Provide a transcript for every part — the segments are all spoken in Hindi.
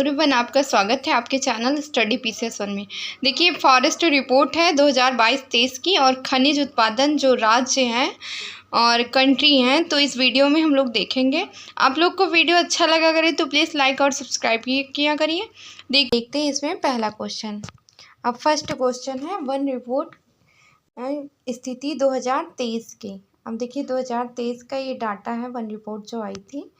एवरीवन, आपका स्वागत है आपके चैनल स्टडी पीसीएस 1 में। देखिए, फॉरेस्ट रिपोर्ट है 2022-23 की और खनिज उत्पादन जो राज्य हैं और कंट्री हैं, तो इस वीडियो में हम लोग देखेंगे। आप लोग को वीडियो अच्छा लगा करे तो प्लीज़ लाइक और सब्सक्राइब किया करिए। देखते हैं इसमें पहला क्वेश्चन। अब फर्स्ट क्वेश्चन है वन रिपोर्ट स्थिति 2023 की। अब देखिए 2023 का ये डाटा है, वन रिपोर्ट जो आई थी।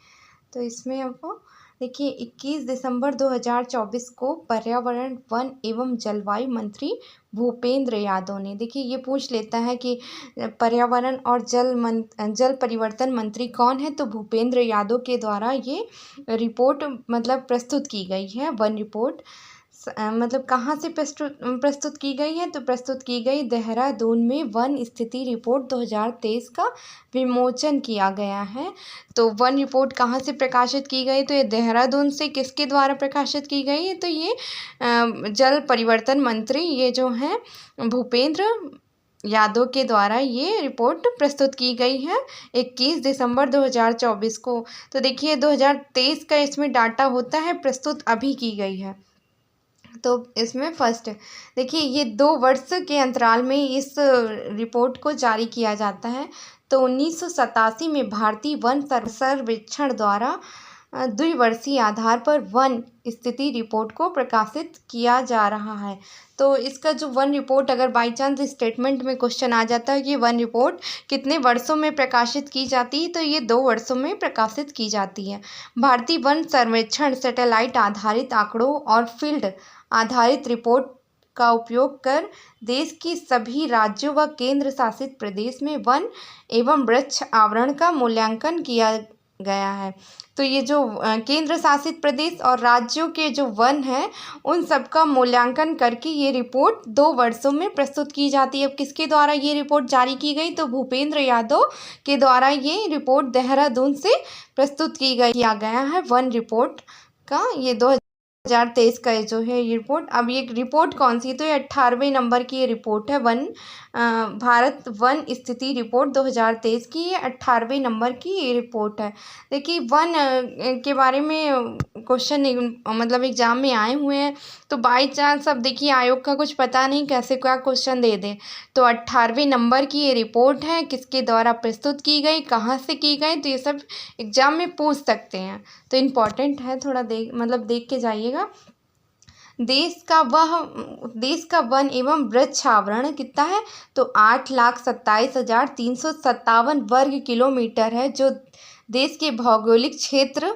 तो इसमें आपको देखिए 21 दिसंबर 2024 को पर्यावरण, वन एवं जलवायु मंत्री भूपेंद्र यादव ने, देखिए ये पूछ लेता है कि पर्यावरण और जल परिवर्तन मंत्री कौन है, तो भूपेंद्र यादव के द्वारा ये रिपोर्ट मतलब प्रस्तुत की गई है। वन रिपोर्ट मतलब कहाँ से प्रस्तुत की गई है, तो प्रस्तुत की गई देहरादून में वन स्थिति रिपोर्ट 2023 का विमोचन किया गया है। तो वन रिपोर्ट कहाँ से प्रकाशित की गई, तो ये देहरादून से किसके द्वारा प्रकाशित की गई है, तो ये जल परिवर्तन मंत्री ये जो हैं भूपेंद्र यादव के द्वारा ये रिपोर्ट प्रस्तुत की गई है 21 दिसंबर 2024 को। तो देखिए 2023 का इसमें डाटा होता है, प्रस्तुत अभी की गई है। तो इसमें फर्स्ट देखिए ये 2 वर्ष के अंतराल में इस रिपोर्ट को जारी किया जाता है। तो 1987 में भारतीय वन सर्वेक्षण द्वारा द्विवर्षीय आधार पर वन स्थिति रिपोर्ट को प्रकाशित किया जा रहा है। तो इसका जो वन रिपोर्ट अगर बाई चांस स्टेटमेंट में क्वेश्चन आ जाता है कि वन रिपोर्ट कितने वर्षों में प्रकाशित की जाती है, तो ये 2 वर्षों में प्रकाशित की जाती है। भारतीय वन सर्वेक्षण सैटेलाइट आधारित आंकड़ों और फील्ड आधारित रिपोर्ट का उपयोग कर देश के सभी राज्यों व केंद्र शासित प्रदेश में वन एवं वृक्ष आवरण का मूल्यांकन किया गया है। तो ये जो केंद्र शासित प्रदेश और राज्यों के जो वन हैं उन सब का मूल्यांकन करके ये रिपोर्ट 2 वर्षों में प्रस्तुत की जाती है। अब किसके द्वारा ये रिपोर्ट जारी की गई, तो भूपेंद्र यादव के द्वारा ये रिपोर्ट देहरादून से प्रस्तुत किया गया है वन रिपोर्ट का। ये 2023 का जो है ये रिपोर्ट। अब ये रिपोर्ट कौन सी, तो ये 18वें नंबर की ये रिपोर्ट है भारत वन स्थिति रिपोर्ट 2023 की, ये 18वें नंबर की ये रिपोर्ट है। देखिए वन के बारे में क्वेश्चन मतलब एग्जाम में आए हुए हैं, तो बाई चांस अब देखिए आयोग का कुछ पता नहीं कैसे क्या क्वेश्चन दे दे। तो 18वें नंबर की ये रिपोर्ट है, किसके द्वारा प्रस्तुत की गई, कहाँ से की गई, तो ये सब एग्जाम में पूछ सकते हैं। तो इम्पॉर्टेंट है, थोड़ा देख के जाइएगा। देश का वन एवं वृक्ष आवरण कितना है, तो 8,27,357 वर्ग किलोमीटर है, जो देश के भौगोलिक क्षेत्र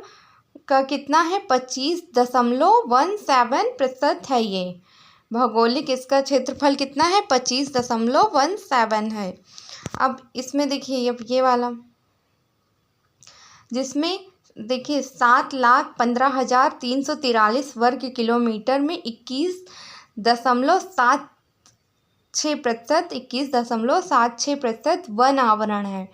का कितना है 25.17% है। ये भौगोलिक इसका क्षेत्रफल कितना है 25.17 है। अब इसमें देखिए अब ये वाला, जिसमें देखिए 7,15,343 वर्ग किलोमीटर में 21.76% वन आवरण है।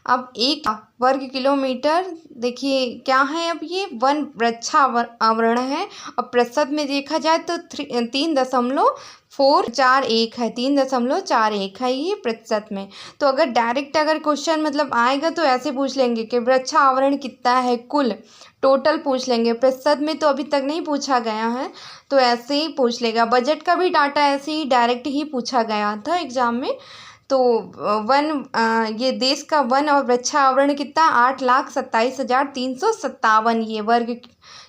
अब 1 वर्ग किलोमीटर देखिए क्या है, अब ये वन वृक्ष आवरण है। अब प्रतिशत में देखा जाए तो 3.441 है, 3.41 है ये प्रतिशत में। तो अगर डायरेक्ट अगर क्वेश्चन मतलब आएगा तो ऐसे पूछ लेंगे कि वृक्ष आवरण कितना है, कुल टोटल पूछ लेंगे। प्रतिशत में तो अभी तक नहीं पूछा गया है, तो ऐसे ही पूछ लेगा। बजट का भी डाटा ऐसे ही डायरेक्ट ही पूछा गया था एग्जाम में। तो ये देश का वन और वृक्ष आवरण कितना 8,27,357 ये वर्ग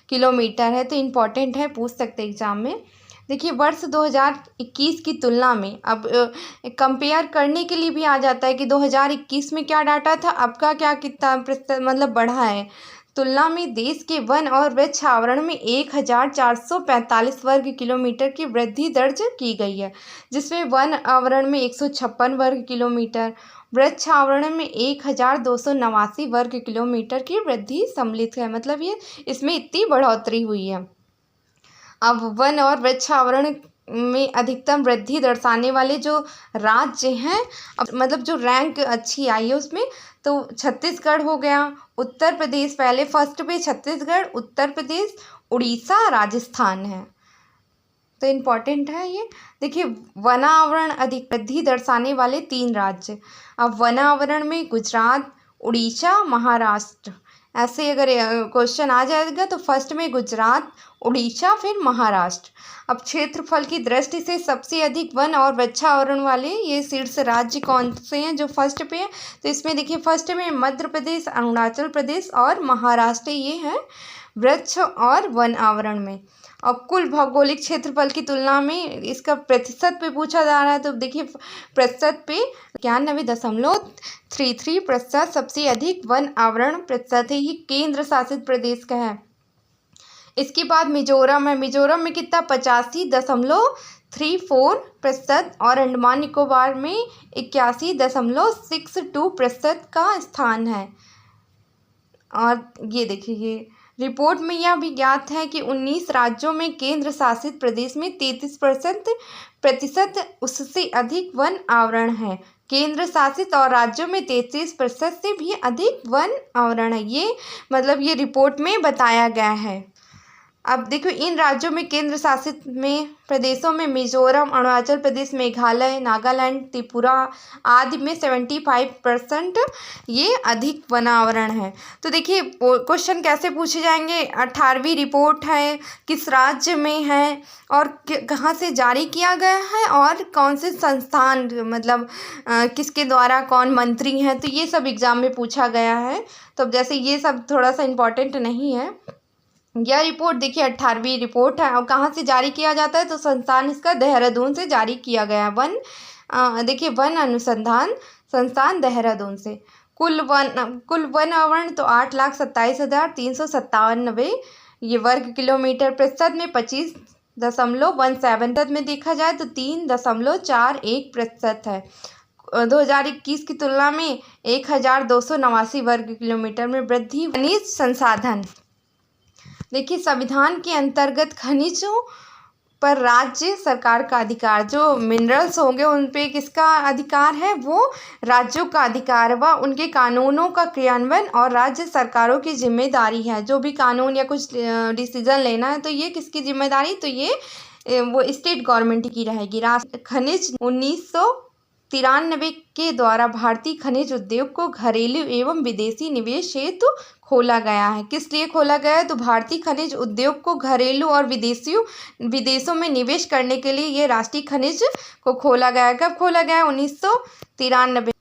किलोमीटर है। तो इम्पॉर्टेंट है, पूछ सकते एग्जाम में। देखिए वर्ष 2021 की तुलना में अब कंपेयर करने के लिए भी आ जाता है कि 2021 में क्या डाटा था, अब का क्या कितना मतलब बढ़ा है। तुलना में देश के वन और वृक्ष आवरण में 1,445 वर्ग किलोमीटर की वृद्धि दर्ज की गई है, जिसमें वन आवरण में 156 वर्ग किलोमीटर, वृक्ष आवरण में 1,289 वर्ग किलोमीटर की वृद्धि सम्मिलित है। मतलब ये इसमें इतनी बढ़ोतरी हुई है। अब वन और वृक्ष आवरण में अधिकतम वृद्धि दर्शाने वाले जो राज्य हैं, अब मतलब जो रैंक अच्छी आई है उसमें, तो छत्तीसगढ़ हो गया, उत्तर प्रदेश पहले फर्स्ट पे छत्तीसगढ़, उत्तर प्रदेश, उड़ीसा, राजस्थान है। तो इम्पॉर्टेंट है ये। देखिए वनावरण अधिक वृद्धि दर्शाने वाले 3 राज्य, अब वनावरण में गुजरात, उड़ीसा, महाराष्ट्र, ऐसे अगर क्वेश्चन आ जाएगा तो फर्स्ट में गुजरात, उड़ीसा, फिर महाराष्ट्र। अब क्षेत्रफल की दृष्टि से सबसे अधिक वन और वृक्षावरण वाले ये शीर्ष राज्य कौन से हैं जो फर्स्ट पे है? तो इसमें देखिए फर्स्ट में मध्य प्रदेश, अरुणाचल प्रदेश और महाराष्ट्र, ये है वृक्ष और वन आवरण में। और कुल भौगोलिक क्षेत्रफल की तुलना में इसका प्रतिशत पे पूछा जा रहा है, तो देखिए प्रतिशत पे 91.33% सबसे अधिक वन आवरण प्रतिशत है। ये केंद्र शासित प्रदेश का है। इसके बाद मिजोरम है। मिजोरम में कितना 85.34% और अंडमान निकोबार में 81.62% का स्थान है। और ये देखिए ये रिपोर्ट में यह भी ज्ञात है कि 19 राज्यों में केंद्र शासित प्रदेश में 33% उससे अधिक वन आवरण है। केंद्र शासित और राज्यों में 33% से भी अधिक वन आवरण है। ये मतलब ये रिपोर्ट में बताया गया है। अब देखो इन राज्यों में केंद्र शासित में प्रदेशों में मिजोरम, अरुणाचल प्रदेश, मेघालय, नागालैंड, त्रिपुरा आदि में 75% ये अधिक वनावरण है। तो देखिए क्वेश्चन कैसे पूछे जाएंगे। 18वीं रिपोर्ट है, किस राज्य में है और कहाँ से जारी किया गया है और कौन से संस्थान मतलब किसके द्वारा कौन मंत्री हैं, तो ये सब एग्जाम में पूछा गया है। तो जैसे ये सब थोड़ा सा इम्पोर्टेंट नहीं है। यह रिपोर्ट देखिए 18वीं रिपोर्ट है और कहाँ से जारी किया जाता है, तो संस्थान इसका देहरादून से जारी किया गया है। देखिए वन अनुसंधान संस्थान देहरादून से। कुल वन आवरण तो 8,27,397 ये वर्ग किलोमीटर। प्रतिशत में 25.17 में देखा जाए तो 3.41% है। 2021 की तुलना में 1,289 वर्ग किलोमीटर में वृद्धि। खनिज संसाधन देखिए संविधान के अंतर्गत खनिजों पर राज्य सरकार का अधिकार, जो मिनरल्स होंगे उन पे किसका अधिकार है, वो राज्यों का अधिकार व उनके कानूनों का क्रियान्वयन और राज्य सरकारों की जिम्मेदारी है। जो भी कानून या कुछ डिसीजन लेना है तो ये किसकी जिम्मेदारी, तो ये वो स्टेट गवर्नमेंट की रहेगी। खनिज 1993 के द्वारा भारतीय खनिज उद्योग को घरेलू एवं विदेशी निवेश हेतु खोला गया है। किस लिए खोला गया है, तो भारतीय खनिज उद्योग को घरेलू और विदेशों में निवेश करने के लिए ये राष्ट्रीय खनिज को खोला गया है। कब खोला गया है, 1993।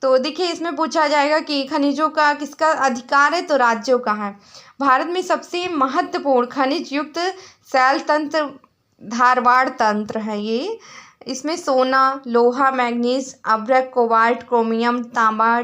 तो देखिए इसमें पूछा जाएगा कि खनिजों का किसका अधिकार है, तो राज्यों का है। भारत में सबसे महत्वपूर्ण खनिज युक्त शैल तंत्र धारवाड़ तंत्र है। ये इसमें सोना, लोहा, मैग्नीज, अभ्रक, कोबाल्ट, क्रोमियम, तांबा,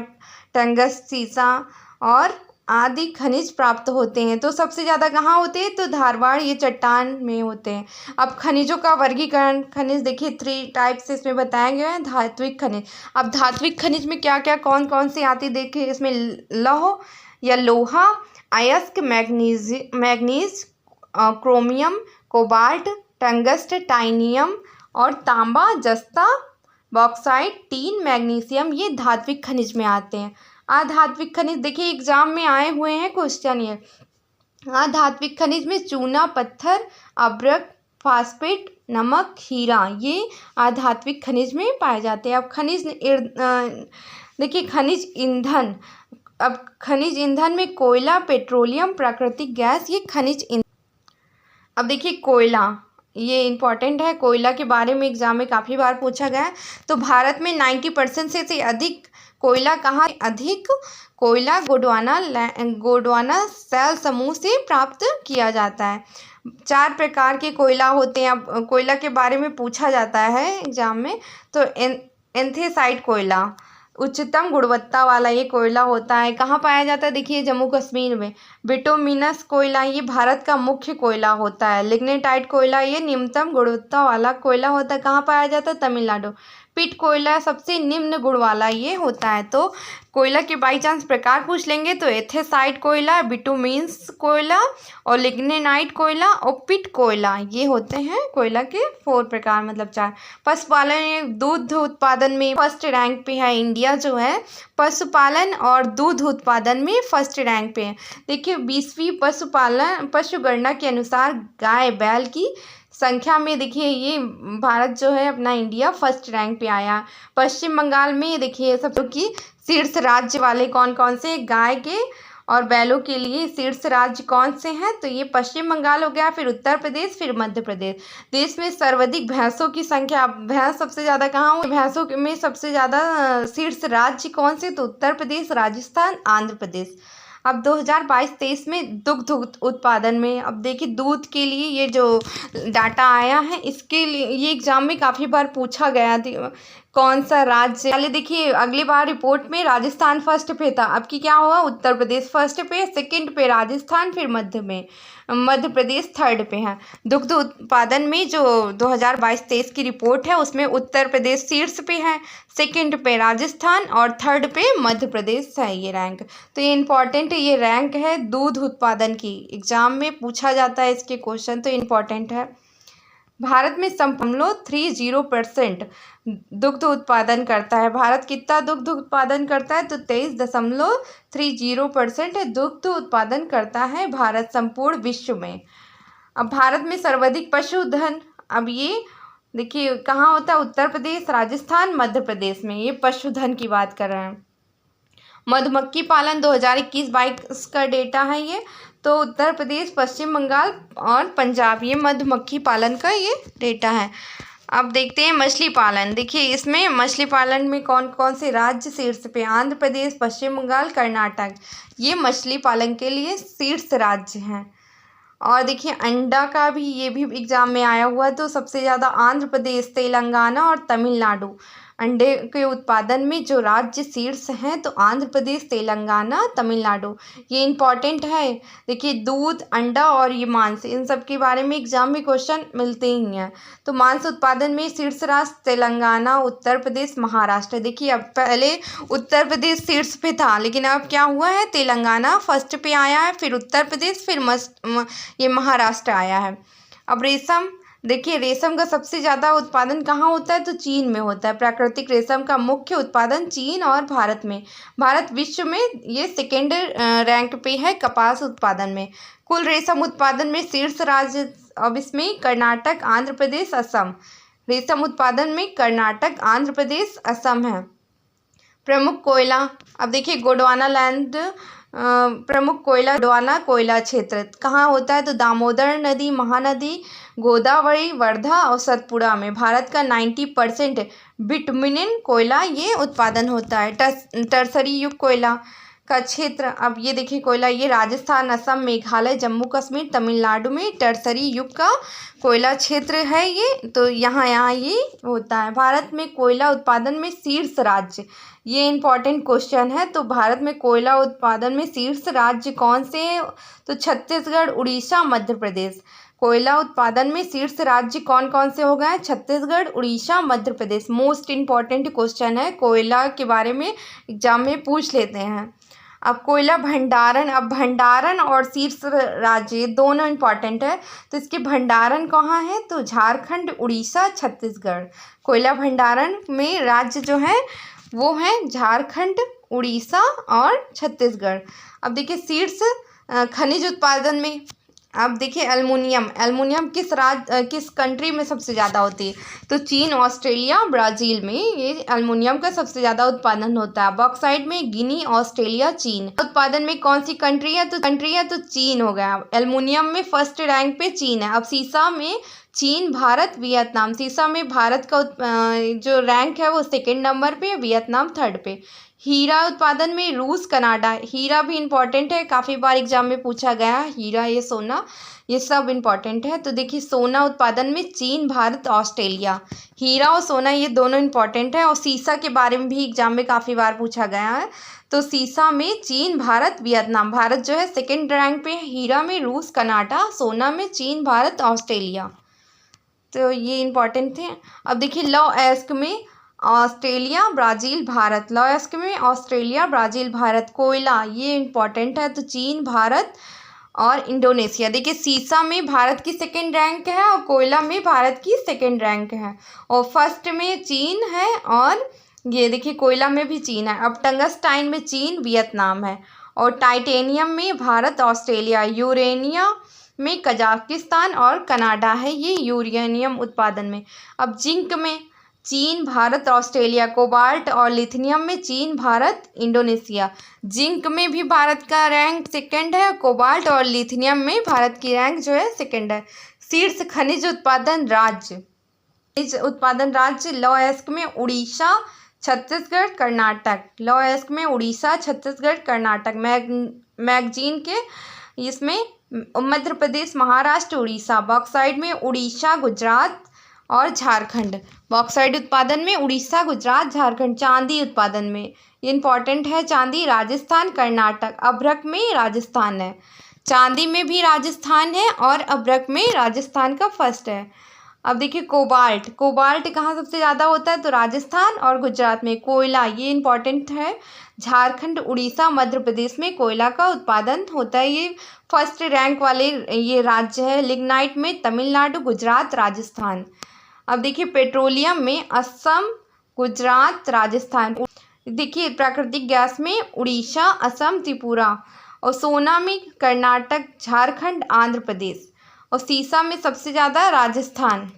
टंगस, सीसा और आदि खनिज प्राप्त होते हैं। तो सबसे ज़्यादा कहाँ होते हैं, तो धारवाड़ ये चट्टान में होते हैं। अब खनिजों का वर्गीकरण, खनिज देखिए 3 टाइप से इसमें बताया गया है। धात्विक खनिज, अब धात्विक खनिज में क्या क्या कौन कौन से आते देखिए, इसमें लौह या लोहा, अयस्क, मैग्नीज, क्रोमियम, कोबाल्ट, टंगस्ट, टाइनियम और तांबा, जस्ता, बॉक्साइट, टीन, मैग्नीशियम, ये धात्विक खनिज में आते हैं। अधात्विक खनिज देखिए एग्जाम में आए हुए हैं क्वेश्चन ये। अधात्विक खनिज में चूना, पत्थर, अभ्रक, फास्फेट, नमक, हीरा, ये अधात्विक खनिज में पाए जाते हैं। अब देखिए खनिज ईंधन, अब खनिज ईंधन में कोयला, पेट्रोलियम, प्राकृतिक गैस, ये खनिज ईंधन। अब देखिए कोयला, ये इम्पॉर्टेंट है। कोयला के बारे में एग्जाम में काफ़ी बार पूछा गया है। तो भारत में 90% से अधिक कोयला कहाँ अधिक कोयला गोंडवाना सैल समूह से प्राप्त किया जाता है। 4 प्रकार के कोयला होते हैं। अब कोयला के बारे में पूछा जाता है एग्जाम में, तो एंथेसाइट कोयला उच्चतम गुणवत्ता वाला ये कोयला होता है। कहाँ पाया जाता है, देखिए जम्मू कश्मीर में। बिटुमिनस कोयला ये भारत का मुख्य कोयला होता है। लिग्नाइट कोयला ये निम्नतम गुणवत्ता वाला कोयला होता है। कहाँ पाया जाता है, तमिलनाडु। पिट कोयला सबसे निम्न गुण वाला ये होता है। तो कोयला के बाई चांस प्रकार पूछ लेंगे तो एथेसाइट कोयला, बिटुमिन्स कोयला और लिग्नाइट कोयला और पिट कोयला, ये होते हैं कोयला के 4 प्रकार, मतलब 4। पशुपालन दूध उत्पादन में फर्स्ट रैंक पे है इंडिया जो है। पशुपालन और दूध उत्पादन में फर्स्ट रैंक पे है। देखिए 20वीं पशु गणना के अनुसार गाय बैल की संख्या में देखिए ये भारत जो है अपना इंडिया फर्स्ट रैंक पे आया। पश्चिम बंगाल में देखिए सब की शीर्ष राज्य वाले कौन कौन से गाय के और बैलों के लिए शीर्ष राज्य कौन से हैं? तो ये पश्चिम बंगाल हो गया, फिर उत्तर प्रदेश, फिर मध्य प्रदेश। देश में सर्वाधिक भैंसों की संख्या, भैंस सबसे ज़्यादा कहाँ हुई? भैंसों में सबसे ज़्यादा शीर्ष राज्य कौन से? तो उत्तर प्रदेश, राजस्थान, आंध्र प्रदेश। अब 2022-23 में दुग्ध उत्पादन में, अब देखिए दूध के लिए ये जो डाटा आया है, इसके लिए ये एग्जाम में काफ़ी बार पूछा गया था कौन सा राज्य। पहले देखिए अगली बार रिपोर्ट में राजस्थान फर्स्ट पे था, अब की क्या हुआ? उत्तर प्रदेश फर्स्ट पे, सेकंड पे राजस्थान, फिर मध्य प्रदेश थर्ड पे है। दुग्ध उत्पादन में जो 2022-23 की रिपोर्ट है उसमें उत्तर प्रदेश शीर्ष पे है, सेकंड पे राजस्थान और थर्ड पे मध्य प्रदेश है ये रैंक। तो ये इम्पॉर्टेंट ये रैंक है दूध उत्पादन की, एग्जाम में पूछा जाता है इसके क्वेश्चन, तो इम्पॉर्टेंट है। भारत में 30% दुग्ध उत्पादन करता है। भारत कितना दुग्ध उत्पादन करता है? तो 23.30% दुग्ध उत्पादन करता है भारत संपूर्ण विश्व में। अब भारत में सर्वाधिक पशुधन, अब ये देखिए कहाँ होता है? उत्तर प्रदेश, राजस्थान, मध्य प्रदेश में, ये पशुधन की बात कर रहे हैं। मधुमक्खी पालन 2021-22 का डेटा है ये, तो उत्तर प्रदेश, पश्चिम बंगाल और पंजाब, ये मधुमक्खी पालन का ये डेटा है। अब देखते हैं मछली पालन। देखिए इसमें मछली पालन में कौन कौन से राज्य शीर्ष पे? आंध्र प्रदेश, पश्चिम बंगाल, कर्नाटक, ये मछली पालन के लिए शीर्ष राज्य हैं। और देखिए अंडा का भी, ये भी एग्जाम में आया हुआ, तो सबसे ज़्यादा आंध्र प्रदेश, तेलंगाना और तमिलनाडु। अंडे के उत्पादन में जो राज्य शीर्ष हैं तो आंध्र प्रदेश, तेलंगाना, तमिलनाडु, ये इम्पॉर्टेंट है। देखिए दूध, अंडा और ये मांस, इन सब के बारे में एग्जाम में क्वेश्चन मिलते ही हैं। तो मांस उत्पादन में शीर्ष राज्य तेलंगाना, उत्तर प्रदेश, महाराष्ट्र। देखिए अब पहले उत्तर प्रदेश शीर्ष पे था, लेकिन अब क्या हुआ है? तेलंगाना फर्स्ट पे आया है, फिर उत्तर प्रदेश, फिर ये महाराष्ट्र आया है। अब रेशम, देखिए रेशम का सबसे ज़्यादा उत्पादन कहाँ होता है? तो चीन में होता है। प्राकृतिक रेशम का मुख्य उत्पादन चीन और भारत में। भारत विश्व में ये सेकेंड रैंक पे है कपास उत्पादन में। कुल रेशम उत्पादन में शीर्ष राज्य, अब इसमें कर्नाटक, आंध्र प्रदेश, असम। रेशम उत्पादन में कर्नाटक, आंध्र प्रदेश, असम है। प्रमुख कोयला, अब देखिए गोंडवाना लैंड, प्रमुख कोयला गोंडवाना कोयला क्षेत्र कहाँ होता है? तो दामोदर नदी, महानदी, गोदावरी, वर्धा और सतपुड़ा में। भारत का 90% बिटुमिनस कोयला ये उत्पादन होता है। टर्सरी युग कोयला का क्षेत्र, अब ये देखिए कोयला, ये राजस्थान, असम, मेघालय, जम्मू कश्मीर, तमिलनाडु में टर्सरी युग का कोयला क्षेत्र है ये, तो यहाँ ये होता है। भारत में कोयला उत्पादन में शीर्ष राज्य, ये इम्पॉर्टेंट क्वेश्चन है। तो भारत में कोयला उत्पादन में शीर्ष राज्य कौन से हैं? तो छत्तीसगढ़, उड़ीसा, मध्य प्रदेश। कोयला उत्पादन में शीर्ष राज्य कौन कौन से हो गए? Chhattisgarh, Orissa, Madhya Pradesh. Most important question है, कोयला के बारे में एग्जाम में पूछ लेते हैं। अब कोयला भंडारण, अब भंडारण और शीर्ष राज्य दोनों इम्पॉर्टेंट है, तो इसके भंडारण कहाँ है? तो झारखंड, उड़ीसा, छत्तीसगढ़। कोयला भंडारण में राज्य जो है वो है झारखंड, उड़ीसा और छत्तीसगढ़। अब देखिए शीर्ष खनिज उत्पादन में, अब देखिए एल्युमिनियम किस कंट्री में सबसे ज़्यादा होती है? तो चीन, ऑस्ट्रेलिया, ब्राज़ील में ये एल्युमिनियम का सबसे ज़्यादा उत्पादन होता है। बॉक्साइट में गिनी, ऑस्ट्रेलिया, चीन। उत्पादन में कौन सी कंट्री है? तो चीन हो गया। एल्युमिनियम में फर्स्ट रैंक पे चीन है। अब सीसा में चीन, भारत, वियतनाम। सीसा में भारत का जो रैंक है वो सेकेंड नंबर पे, वियतनाम थर्ड पे। हीरा उत्पादन में रूस, कनाडा। हीरा भी इम्पॉर्टेंट है, काफ़ी बार एग्जाम में पूछा गया। हीरा, ये सोना, ये सब इम्पॉर्टेंट है। तो देखिए सोना उत्पादन में चीन, भारत, ऑस्ट्रेलिया। हीरा और सोना ये दोनों इम्पॉर्टेंट है। और सीसा के बारे में भी एग्जाम में काफ़ी बार पूछा गया है। तो सीसा में चीन, भारत, वियतनाम। भारत जो है सेकेंड रैंक पे है। हीरा में रूस, कनाडा। सोना में चीन, भारत, ऑस्ट्रेलिया। तो ये इम्पॉर्टेंट थे। अब देखिए लॉ-एस्क में ऑस्ट्रेलिया, ब्राज़ील, भारत। लॉ-एस्क में ऑस्ट्रेलिया, ब्राज़ील, भारत। कोयला, ये इम्पॉर्टेंट है, तो चीन, भारत और इंडोनेशिया। देखिए सीसा में भारत की सेकेंड रैंक है और कोयला में भारत की सेकेंड रैंक है। और फर्स्ट में चीन है और ये देखिए कोयला में भी चीन है। अब टंगस्टाइन में चीन, वियतनाम है। और टाइटेनियम में भारत, ऑस्ट्रेलिया। यूरेनियम में कजाकिस्तान और कनाडा है ये यूरेनियम उत्पादन में। अब जिंक में चीन, भारत, ऑस्ट्रेलिया। कोबाल्ट और लिथियम में चीन, भारत, इंडोनेशिया। जिंक में भी भारत का रैंक सेकंड है। कोबाल्ट और लिथियम में भारत की रैंक जो है सेकंड है। शीर्ष खनिज उत्पादन राज्य, लोएस्क में उड़ीसा, छत्तीसगढ़, कर्नाटक। लोएस्क में उड़ीसा, छत्तीसगढ़, कर्नाटक। मैगजीन के इसमें मध्य प्रदेश, महाराष्ट्र, उड़ीसा। बॉक्साइट में उड़ीसा, गुजरात और झारखंड। बॉक्साइट उत्पादन में उड़ीसा, गुजरात, झारखंड। चांदी उत्पादन में ये इंपॉर्टेंट है, चांदी, राजस्थान, कर्नाटक। अभ्रक में राजस्थान है। चांदी में भी राजस्थान है और अभ्रक में राजस्थान का फर्स्ट है। अब देखिए कोबाल्ट, कहाँ सबसे ज़्यादा होता है तो राजस्थान और गुजरात में। कोयला, ये इंपॉर्टेंट है, झारखंड, उड़ीसा, मध्य प्रदेश में कोयला का उत्पादन होता है। ये फर्स्ट रैंक वाले ये राज्य है। लिग्नाइट में तमिलनाडु, गुजरात, राजस्थान। अब देखिए पेट्रोलियम में असम, गुजरात, राजस्थान। देखिए प्राकृतिक गैस में उड़ीसा, असम, त्रिपुरा। और सोना में कर्नाटक, झारखंड, आंध्र प्रदेश। और सीसा में सबसे ज़्यादा राजस्थान।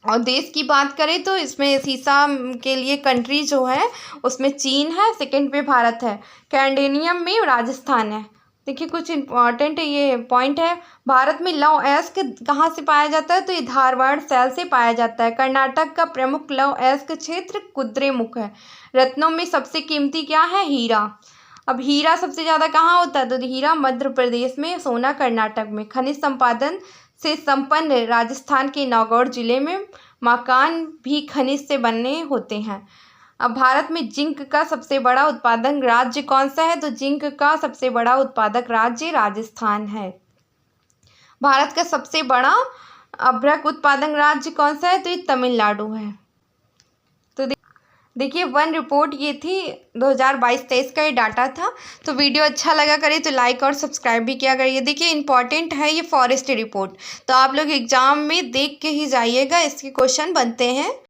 और देश की बात करें तो इसमें सीसा के लिए कंट्री जो है उसमें चीन है, सेकंड पे भारत है। कैडमियम में राजस्थान है। देखिए कुछ इम्पॉर्टेंट ये पॉइंट है। भारत में लौह अयस्क कहाँ से पाया जाता है तो ये धारवाड़ सेल से पाया जाता है। कर्नाटक का प्रमुख लौह अयस्क क्षेत्र कुद्रेमुख है। रत्नों में सबसे कीमती क्या है, हीरा। अब हीरा सबसे ज़्यादा कहाँ होता है तो हीरा मध्य प्रदेश में, सोना कर्नाटक में। खनिज संपादन से संपन्न राजस्थान के नागौर जिले में मकान भी खनिज से बने होते हैं। अब भारत में जिंक का सबसे बड़ा उत्पादक राज्य कौन सा है तो जिंक का सबसे बड़ा उत्पादक राज्य राजस्थान है। भारत का सबसे बड़ा अभ्रक उत्पादक राज्य कौन सा है तो ये तमिलनाडु है। तो देखिए वन रिपोर्ट ये थी 2022-23 का ये डाटा था। तो वीडियो अच्छा लगा करे तो लाइक और सब्सक्राइब भी किया करिए। देखिए इंपॉर्टेंट है ये फॉरेस्ट रिपोर्ट, तो आप लोग एग्जाम में देख के ही जाइएगा, इसके क्वेश्चन बनते हैं।